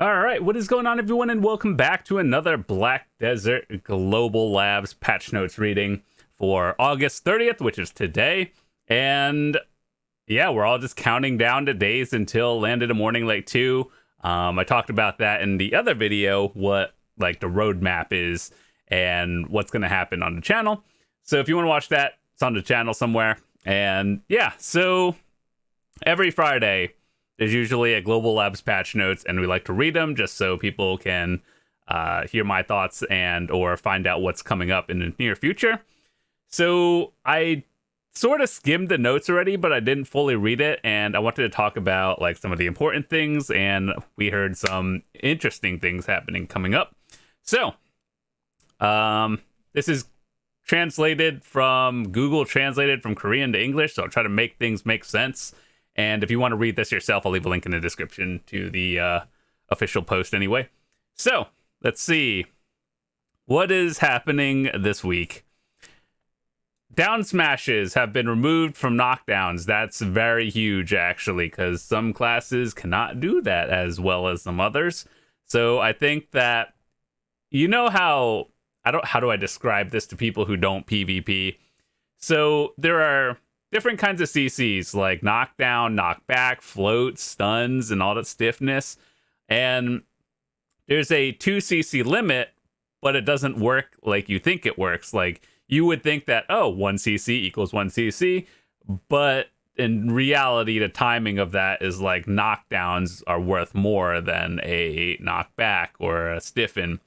All right, what is going on, everyone, and welcome back to another Black Desert Global Labs patch notes reading for August 30th, which is today. And yeah, we're all just counting down the days until Land of the Morning Lake 2. I talked about that in the other video, what like the roadmap is and what's going to happen on the channel. So if you want to watch that, it's on the channel somewhere. And yeah, so every Friday, there's usually a Global Labs patch notes, and we like to read them just so people can hear my thoughts and or find out what's coming up in the near future. So I sort of skimmed the notes already, but I didn't fully read it, and I wanted to talk about like some of the important things, and we heard some interesting things happening coming up. So this is translated from Google translated from Korean to English, so I'll try to make things make sense. And if you want to read this yourself, I'll leave a link in the description to the official post anyway. So, let's see. What is happening this week? Down smashes have been removed from knockdowns. That's very huge, actually, because some classes cannot do that as well as some others. So, I think that, you know how do I describe this to people who don't PvP? So, there are different kinds of CCs like knockdown, knockback, float, stuns, and all that stiffness. And there's a 2 CC limit, but it doesn't work like you think it works. Like you would think that, oh, 1 CC equals 1 CC, but in reality, the timing of that is like knockdowns are worth more than a knockback or a stiffen.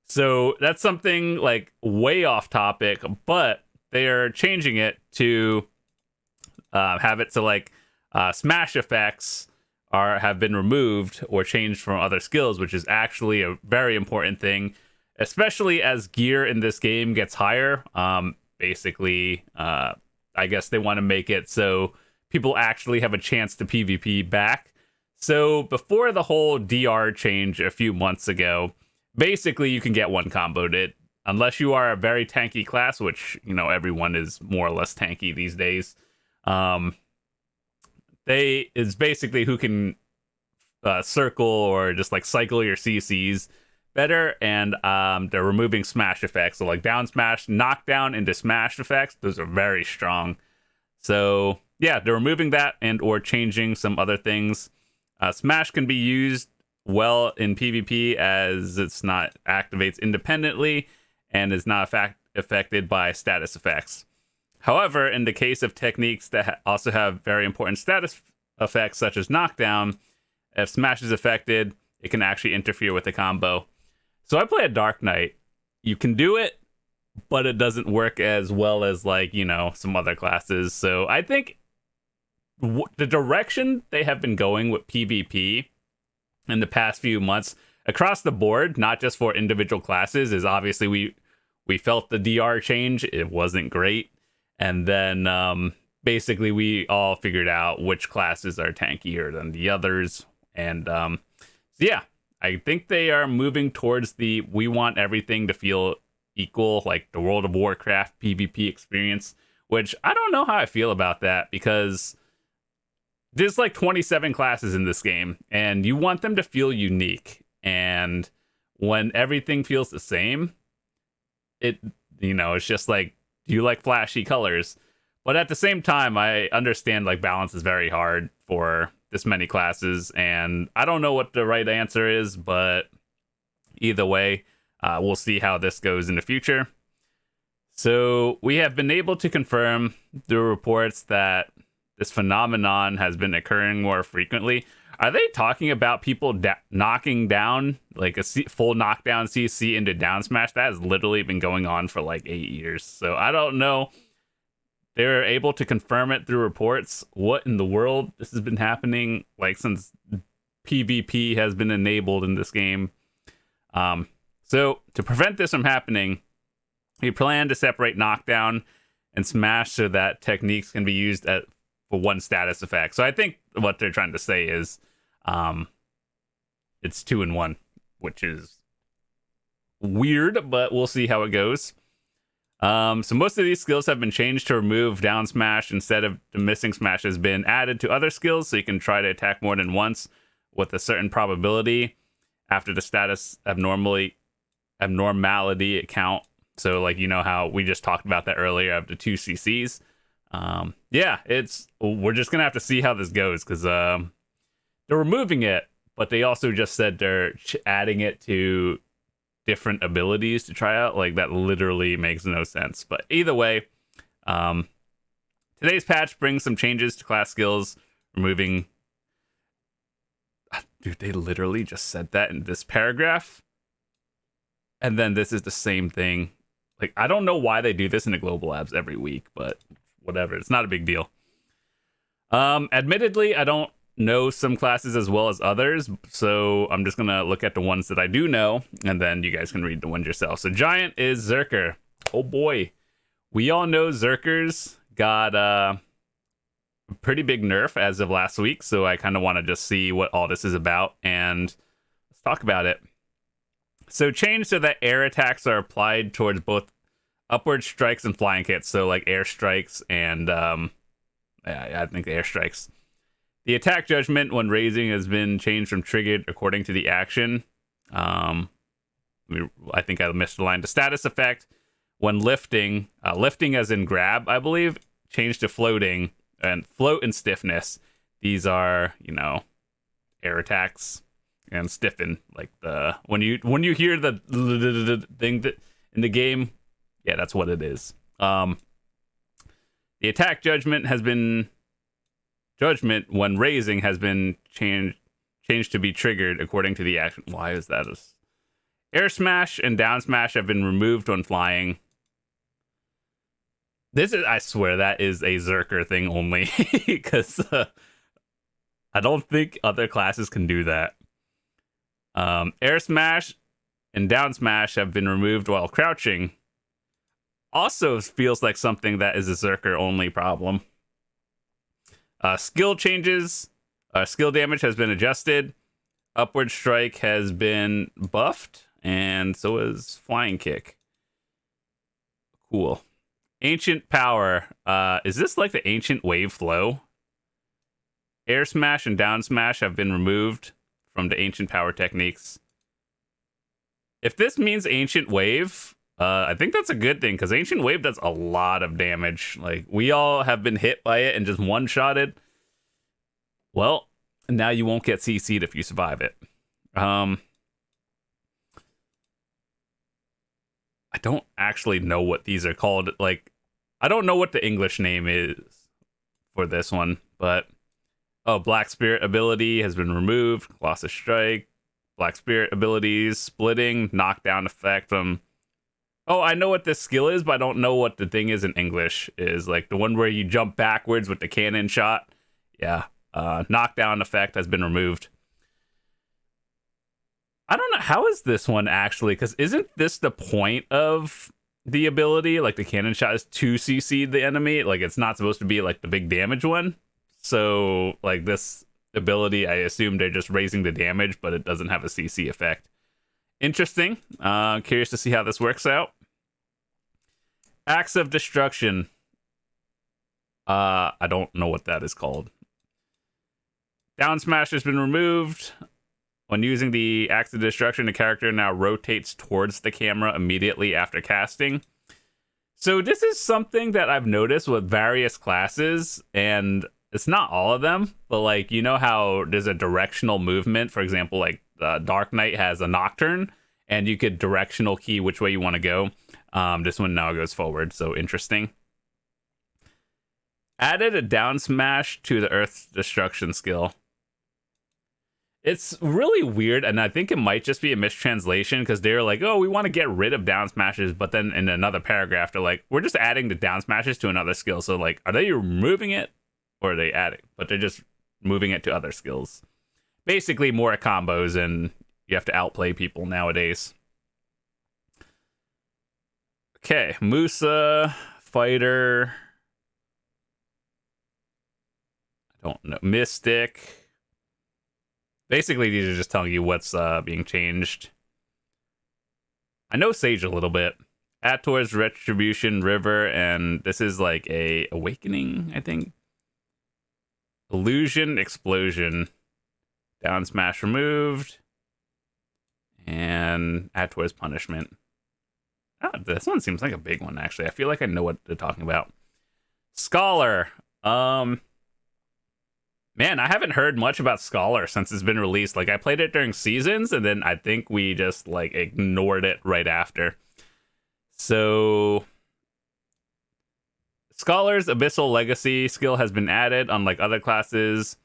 So that's something like way off topic, but they are changing it to have it so like smash effects have been removed or changed from other skills, which is actually a very important thing, especially as gear in this game gets higher. Basically, I guess they want to make it so people actually have a chance to PvP back. So before the whole DR change a few months ago, basically you can get one comboed it unless you are a very tanky class, which, you know, everyone is more or less tanky these days. They is basically who can circle or just like cycle your CCs better, and they're removing smash effects. So like down smash, knockdown into smash effects, those are very strong. So yeah, they're removing that and or changing some other things. Smash can be used well in PvP as it's not activates independently and is not affected by status effects. However, in the case of techniques that also have very important status effects, such as knockdown, if smash is affected, it can actually interfere with the combo. So I play a Dark Knight. You can do it, but it doesn't work as well as, like, you know, some other classes. So I think the direction they have been going with PvP in the past few months across the board, not just for individual classes, is obviously we felt the DR change. It wasn't great. And then basically we all figured out which classes are tankier than the others. And so yeah, I think they are moving towards we want everything to feel equal, like the World of Warcraft PvP experience, which I don't know how I feel about that, because there's like 27 classes in this game and you want them to feel unique. And when everything feels the same, it's just like, you like flashy colors. But at the same time, I understand like balance is very hard for this many classes, and I don't know what the right answer is, but either way, we'll see how this goes in the future. So we have been able to confirm through reports that this phenomenon has been occurring more frequently. Are they talking about people knocking down like a full knockdown CC into down smash? That has literally been going on for like 8 years. So I don't know. They're able to confirm it through reports. What in the world? This has been happening like since PvP has been enabled in this game. So to prevent this from happening, we plan to separate knockdown and smash so that techniques can be used for one status effect. So I think what they're trying to say is it's 2 in 1, which is weird, but we'll see how it goes. So most of these skills have been changed to remove down smash instead of the missing smash has been added to other skills, so you can try to attack more than once with a certain probability. after the status abnormality account. So like, you know how we just talked about that earlier of the 2 CCs. Yeah, we're just gonna have to see how this goes, because they're removing it, but they also just said they're adding it to different abilities to try out. Like, that literally makes no sense. But either way, today's patch brings some changes to class skills, removing... Dude, they literally just said that in this paragraph. And then this is the same thing. Like, I don't know why they do this in the global labs every week, but whatever. It's not a big deal. Admittedly, I don't know some classes as well as others, so I'm just going to look at the ones that I do know, and then you guys can read the ones yourself. So Giant is Zerker. Oh boy. We all know Zerkers got a pretty big nerf as of last week, so I kind of want to just see what all this is about, and let's talk about it. So change so that air attacks are applied towards both upward strikes and flying kits. So like air strikes and I think the air strikes. The attack judgment when raising has been changed from triggered according to the action. I think I missed the line. The status effect when lifting, lifting as in grab, I believe, changed to floating, and float and stiffness. These are, you know, air attacks. And stiffen, like when you hear the thing that in the game, yeah, that's what it is. The attack judgment when raising has been changed to be triggered according to the action. Why is that? Air smash and down smash have been removed when flying. I swear, that is a Zerker thing only, because I don't think other classes can do that. Air smash and down smash have been removed while crouching. Also feels like something that is a Zerker only problem. Skill changes. Skill damage has been adjusted. Upward strike has been buffed, and so is flying kick. Cool. Ancient power. Is this like the ancient wave flow? Air smash and down smash have been removed from the ancient power techniques. If this means ancient wave, I think that's a good thing, because ancient wave does a lot of damage. Like, we all have been hit by it and just one-shotted. Well, now you won't get CC'd if you survive it. I don't actually know what these are called. Like, I don't know what the English name is for this one, but Black Spirit ability has been removed. Colossus Strike. Black Spirit abilities. Splitting. Knockdown effect. I know what this skill is, but I don't know what the thing is in English. Is like the one where you jump backwards with the cannon shot. Yeah. Knockdown effect has been removed. I don't know. How is this one actually? Because isn't this the point of the ability? Like, the cannon shot is to CC the enemy. Like, it's not supposed to be like the big damage one. So, like, this ability, I assume they're just raising the damage, but it doesn't have a CC effect. Interesting. Curious to see how this works out. Axe of Destruction. I don't know what that is called. Down smash has been removed. When using the Axe of Destruction, the character now rotates towards the camera immediately after casting. So this is something that I've noticed with various classes, and it's not all of them, but like, you know how there's a directional movement? For example, like Dark Knight has a Nocturne, and you could directional key which way you want to go. This one now goes forward, so interesting. Added a down smash to the Earth Destruction skill. It's really weird, and I think it might just be a mistranslation, because they're like, oh, we want to get rid of down smashes, but then in another paragraph, they're like, we're just adding the down smashes to another skill. So, like, are they removing it, or are they adding? But they're just moving it to other skills. Basically, more combos, and you have to outplay people nowadays. Okay, Musa, Fighter. I don't know. Mystic. Basically, these are just telling you what's being changed. I know Sage a little bit. Ator's Retribution, River, and this is like a Awakening, I think. Illusion, Explosion. Down smash removed. and add towards punishment. Oh, this one seems like a big one, actually. I feel like I know what they're talking about. Scholar. Man, I haven't heard much about Scholar since it's been released. Like, I played it during seasons, and then I think we just, like, ignored it right after. So, Scholar's Abyssal Legacy skill has been added, unlike other classes.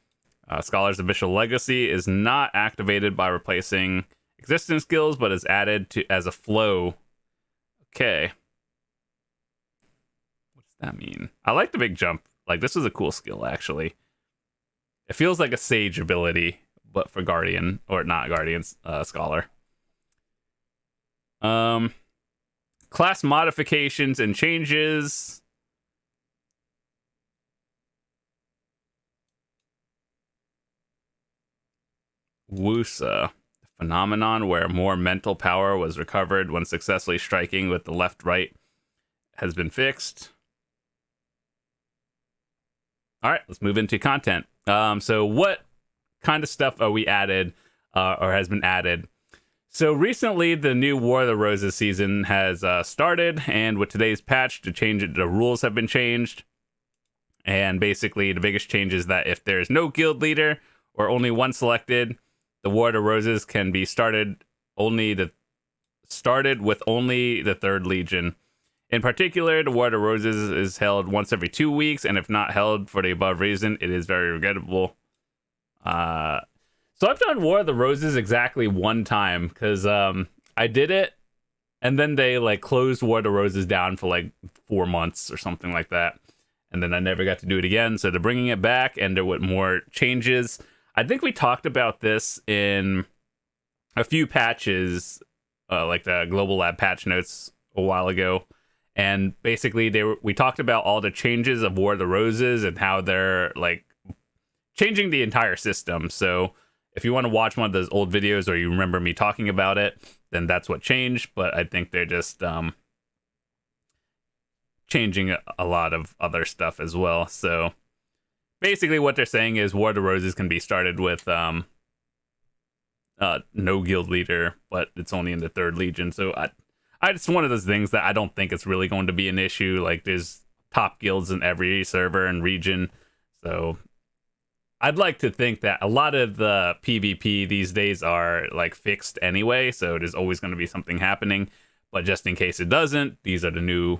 Scholar's Abyssal Legacy is not activated by replacing existing skills, but is added to as a flow. Okay. What does that mean? I like the big jump. Like, this is a cool skill, actually. It feels like a Sage ability, but for Guardian, or not Guardians, Scholar. Class modifications and changes. Wusa. Phenomenon where more mental power was recovered when successfully striking with the left-right has been fixed. All right, let's move into content. So what kind of stuff are we added or has been added? So recently, the new War of the Roses season has started, and with today's patch, the rules have been changed. And basically, the biggest change is that if there's no guild leader or only one selected, the War of the Roses can be started with only the 3rd Legion. In particular, the War of the Roses is held once every 2 weeks, and if not held for the above reason, it is very regrettable. So I've done War of the Roses exactly one time, because I did it, and then they like closed War of the Roses down for like 4 months or something like that, and then I never got to do it again. So they're bringing it back, and there were more changes. I think we talked about this in a few patches, like the Global Lab patch notes a while ago. And basically, we talked about all the changes of War of the Roses and how they're like changing the entire system. So if you want to watch one of those old videos or you remember me talking about it, then that's what changed. But I think they're just changing a lot of other stuff as well. So basically what they're saying is War of the Roses can be started with no guild leader, but it's only in the 3rd Legion. So it's one of those things that I don't think it's really going to be an issue. Like, there's top guilds in every server and region. So I'd like to think that a lot of the PvP these days are like fixed anyway. So there's always going to be something happening. But just in case it doesn't, these are the new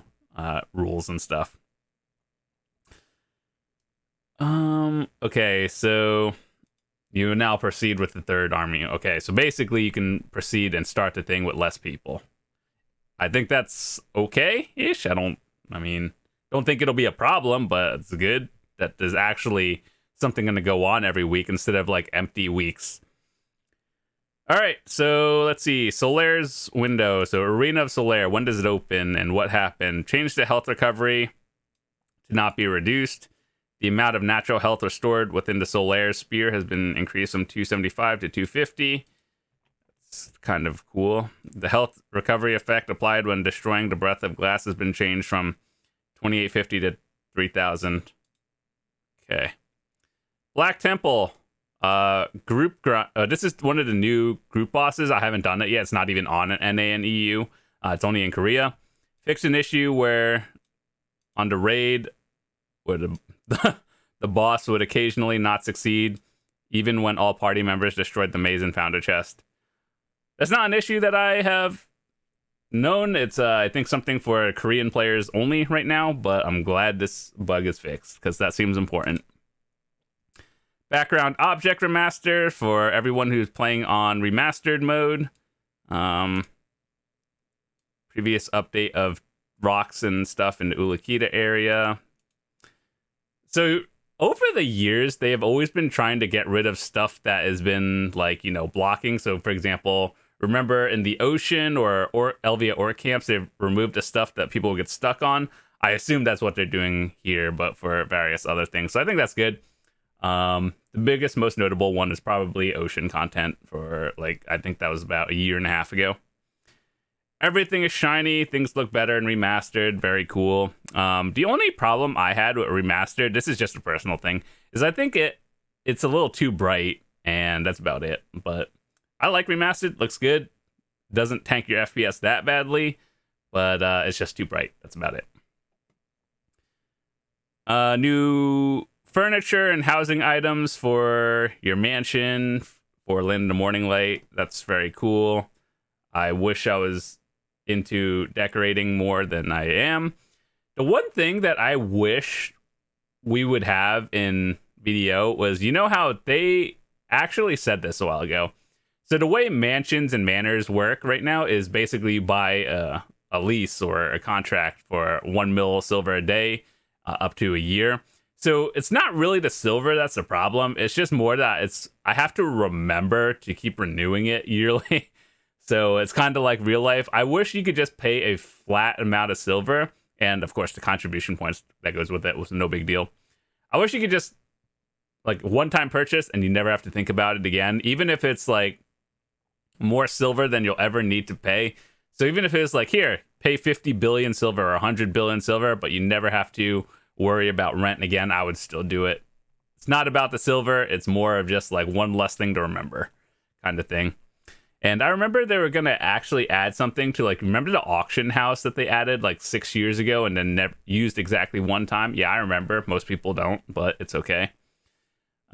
rules and stuff. Okay, so you now proceed with the 3rd army. Okay, so basically you can proceed and start the thing with less people. I think that's okay-ish. Don't think it'll be a problem, but it's good that there's actually something going to go on every week instead of like empty weeks. All right, so let's see. Solaire's window. So Arena of Solaire, when does it open and what happened? Change the health recovery to not be reduced. The amount of natural health restored within the Solaire Spear has been increased from 275 to 250. It's kind of cool. The health recovery effect applied when destroying the Breath of Glass has been changed from 2850 to 3000. Okay. Black Temple. This is one of the new group bosses. I haven't done it yet. It's not even on an NA and EU. It's only in Korea. Fixed an issue where on the raid, where the boss would occasionally not succeed, even when all party members destroyed the maze and found a chest. That's not an issue that I have known. It's, I think, something for Korean players only right now, but I'm glad this bug is fixed, because that seems important. Background object remaster for everyone who's playing on remastered mode. Previous update of rocks and stuff in the Ulakita area. So over the years, they have always been trying to get rid of stuff that has been like, blocking. So for example, remember in the ocean or Elvia Orc camps, they've removed the stuff that people get stuck on. I assume that's what they're doing here, but for various other things. So I think that's good. The biggest, most notable one is probably ocean content for I think that was about a year and a half ago. Everything is shiny. Things look better and remastered. Very cool. The only problem I had with remastered, this is just a personal thing, is I think it's a little too bright, and that's about it. But I like remastered. Looks good. doesn't tank your FPS that badly, but it's just too bright. That's about it. New furniture and housing items for your mansion for Land of the Morning Light. That's very cool. I wish I was into decorating more than I am. The one thing that I wish we would have in BDO was, you know how they actually said this a while ago. So the way mansions and manors work right now is basically you buy a lease or a contract for 1 mil silver a day, up to a year. So it's not really the silver that's the problem. It's just more that I have to remember to keep renewing it yearly. So it's kind of like real life. I wish you could just pay a flat amount of silver, and of course the contribution points that goes with it was no big deal. I wish you could just like one-time purchase and you never have to think about it again, even if it's like more silver than you'll ever need to pay. So even if it's like, here, pay 50 billion silver or 100 billion silver, but you never have to worry about rent again, I would still do it. It's not about the silver. It's more of just like one less thing to remember kind of thing. And I remember they were going to actually add something to, like, remember the auction house that they added like 6 years ago and then never used exactly one time? Yeah, I remember. Most people don't, but it's okay.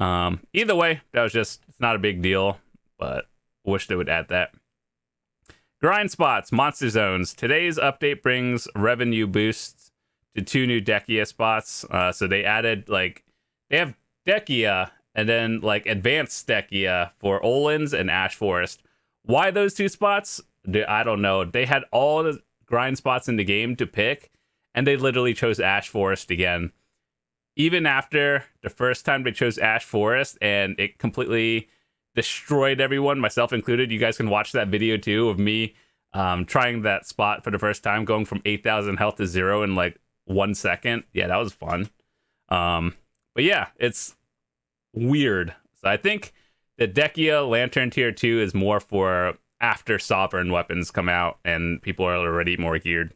Either way, it's not a big deal, but wish they would add that. Grind spots, monster zones. Today's update brings revenue boosts to 2 new Dekia spots. So they added, like, they have Dekia and then like advanced Dekia for Olins and Ash Forest. Why those 2 spots? I don't know. They had all the grind spots in the game to pick, and they literally chose Ash Forest again. Even after the first time they chose Ash Forest, and it completely destroyed everyone, myself included. You guys can watch that video too of me trying that spot for the first time, going from 8,000 health to 0 in like 1 second. Yeah, that was fun. But yeah, it's weird. So I think the Dekia Lantern Tier 2 is more for after Sovereign weapons come out and people are already more geared.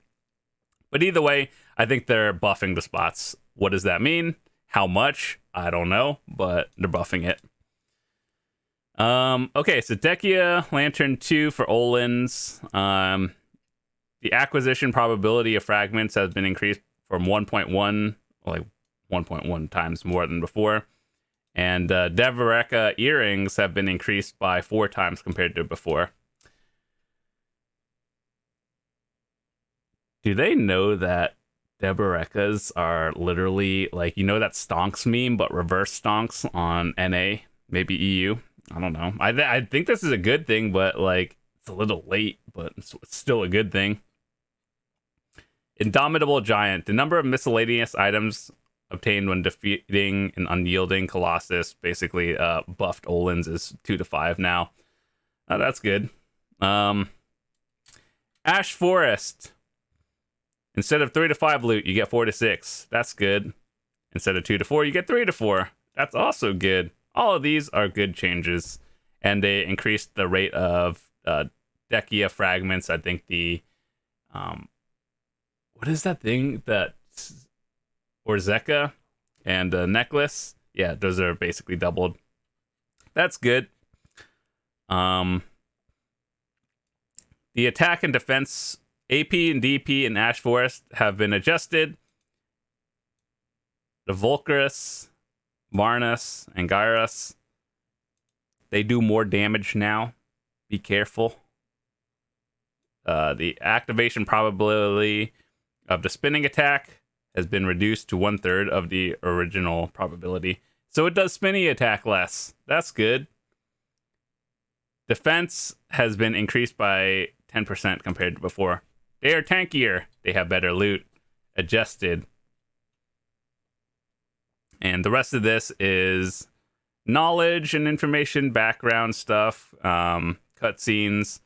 But either way, I think they're buffing the spots. What does that mean? How much? I don't know, but they're buffing it. Okay, so Dekia Lantern 2 for Olins. The acquisition probability of fragments has been increased from 1.1, like 1.1 times more than before. And Devareka earrings have been increased by 4 times compared to before. Do they know that Devarekas are literally like, you know, that stonks meme, but reverse stonks on NA, maybe EU? I don't know. I think this is a good thing, but like it's a little late, but it's still a good thing. Indomitable Giant. The number of miscellaneous items obtained when defeating an unyielding Colossus, basically buffed Olins, is 2 to 5 now. That's good. Ash Forest. Instead of 3 to 5 loot, you get 4 to 6. That's good. Instead of 2 to 4, you get 3 to 4. That's also good. All of these are good changes. And they increased the rate of Dekia fragments. I think the... what is that thing that... Orzeka and Necklace? Yeah, those are basically doubled. That's good. The attack and defense... AP and DP in Ash Forest have been adjusted. The Volcarus, Marnus, and Gyros, they do more damage now. Be careful. The activation probability of the spinning attack has been reduced to 1/3 of the original probability. So it does spinny attack less. That's good. Defense has been increased by 10% compared to before. They are tankier. They have better loot. Adjusted. And the rest of this is knowledge and information, background stuff, cutscenes,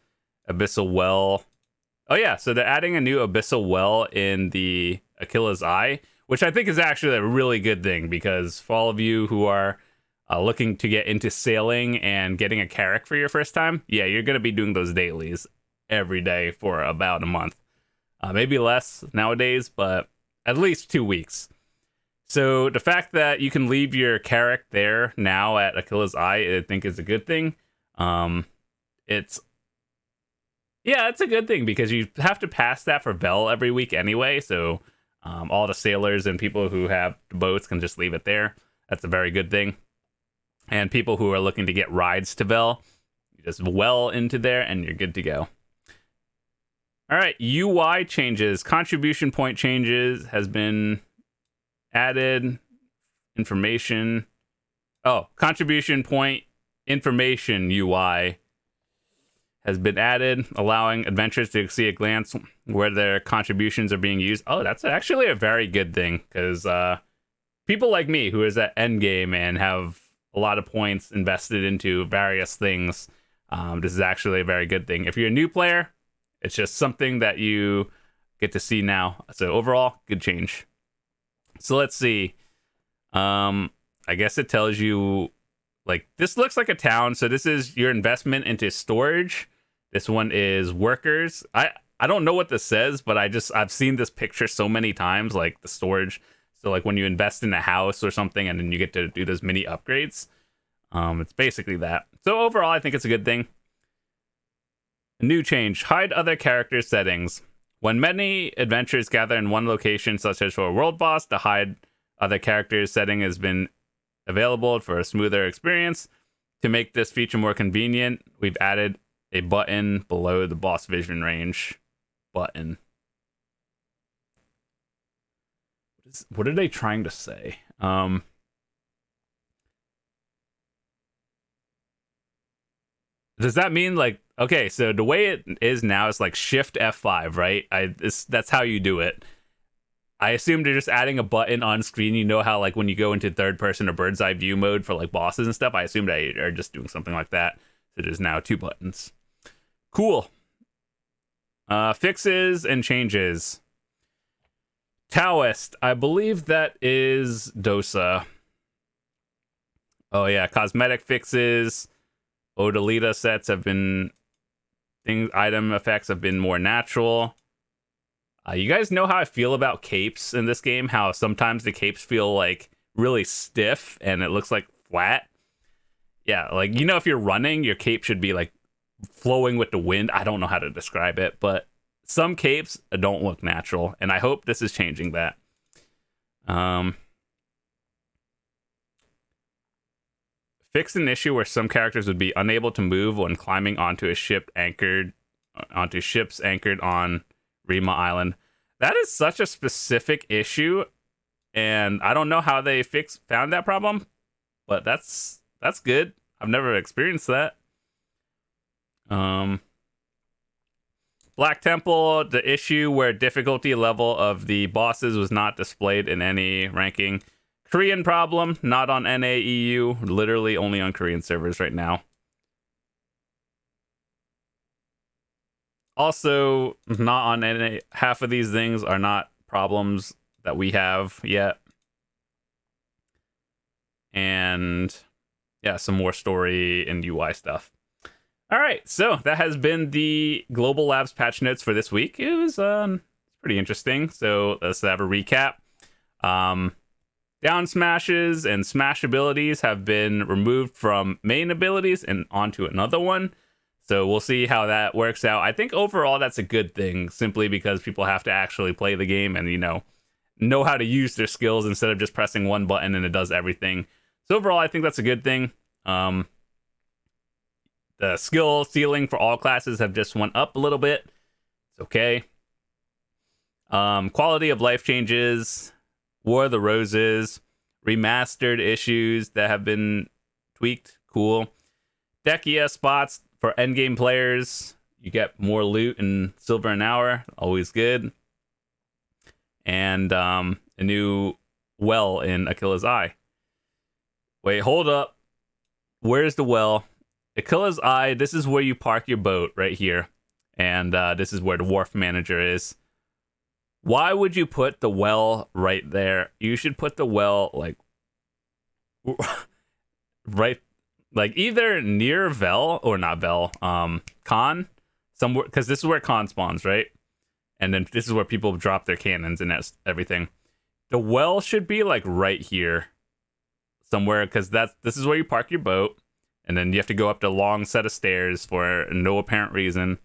Abyssal Well. Oh yeah, so they're adding a new Abyssal Well in the Achilles Eye, which I think is actually a really good thing, because for all of you who are looking to get into sailing and getting a carrack for your first time, yeah, you're going to be doing those dailies every day for about a month. Maybe less nowadays, but at least 2 weeks. So the fact that you can leave your carrack there now at Achilles Eye, I think is a good thing. It's Yeah, that's a good thing because you have to pass that for Vel every week anyway. So all the sailors and people who have boats can just leave it there. That's a very good thing. And people who are looking to get rides to Vel, you just well into there and you're good to go. All right, UI changes, contribution point changes has been added. Information. Oh, contribution point information UI has been added, allowing adventurers to see at a glance where their contributions are being used. Oh, that's actually a very good thing because people like me who is at endgame and have a lot of points invested into various things, this is actually a very good thing. If you're a new player, it's just something that you get to see now. So overall, good change. So let's see. I guess it tells you, like, this looks like a town. So this is your investment into storage. This one is workers. I don't know what this says, but I've seen this picture so many times, like the storage. So like when you invest in a house or something and then you get to do those mini upgrades. It's basically that. So overall, I think it's a good thing. A new change, hide other character settings. When many adventurers gather in one location, such as for a world boss, the hide other characters setting has been available for a smoother experience. To make this feature more convenient, we've added a button below the boss vision range button. What are they trying to say? Does that mean like, okay, so the way it is now is like Shift F5, right? That's how you do it. I assume they're just adding a button on screen. You know how like when you go into third person or bird's eye view mode for like bosses and stuff, I assume they are just doing something like that. So there's now 2 buttons. Cool. Fixes and changes. Taoist, I believe that is Dosa. Oh yeah, cosmetic fixes. Odalita sets have been item effects have been more natural. You guys know how I feel about capes in this game, how sometimes the capes feel like really stiff and it looks like flat. Yeah, like, you know, if you're running, your cape should be like flowing with the wind. I don't know how to describe it, but some capes don't look natural, and I hope this is changing that. Fix an issue where some characters would be unable to move when climbing onto ships anchored on Rima Island. That is such a specific issue, and I don't know how they found that problem, but that's good. I've never experienced that. Black Temple, the issue where difficulty level of the bosses was not displayed in any ranking. Korean problem, not on NAEU, literally only on Korean servers right now. Also, not on NA. Half of these things are not problems that we have yet. And yeah, some more story and UI stuff. All right, so that has been the Global Labs patch notes for this week. It was pretty interesting. So let's have a recap. Down smashes and smash abilities have been removed from main abilities and onto another one. So we'll see how that works out. I think overall that's a good thing, simply because people have to actually play the game and, you know how to use their skills instead of just pressing one button and it does everything. So overall, I think that's a good thing. The skill ceiling for all classes have just went up a little bit. It's okay. Quality of life changes. War of the Roses. Remastered issues that have been tweaked. Cool. Dekia spots for endgame players. You get more loot and silver an hour. Always good. And a new well in Akila's Eye. Wait, hold up. Where's the well? Akila's Eye, this is where you park your boat right here. And this is where the wharf manager is. Why would you put the well right there? You should put the well like right, like either near Vel or not Vel, Khan, somewhere, because this is where Khan spawns, right? And then this is where people drop their cannons and that's everything. The well should be like right here somewhere, because this is where you park your boat. And then you have to go up the long set of stairs for no apparent reason.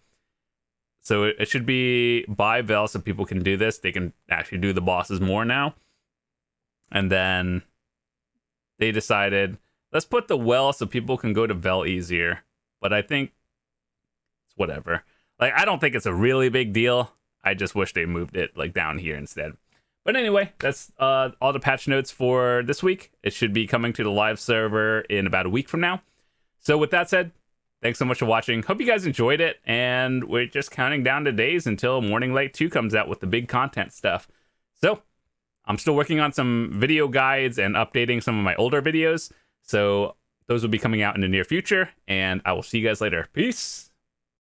So it should be by Vel, so people can do this. They can actually do the bosses more now. And then they decided, let's put the Well so people can go to Vel easier. But I think it's whatever. Like, I don't think it's a really big deal. I just wish they moved it like down here instead. But anyway, that's all the patch notes for this week. It should be coming to the live server in about a week from now. So with that said, thanks so much for watching. Hope you guys enjoyed it. And we're just counting down the days until Morning Light 2 comes out with the big content stuff. So I'm still working on some video guides and updating some of my older videos. So those will be coming out in the near future. And I will see you guys later. Peace.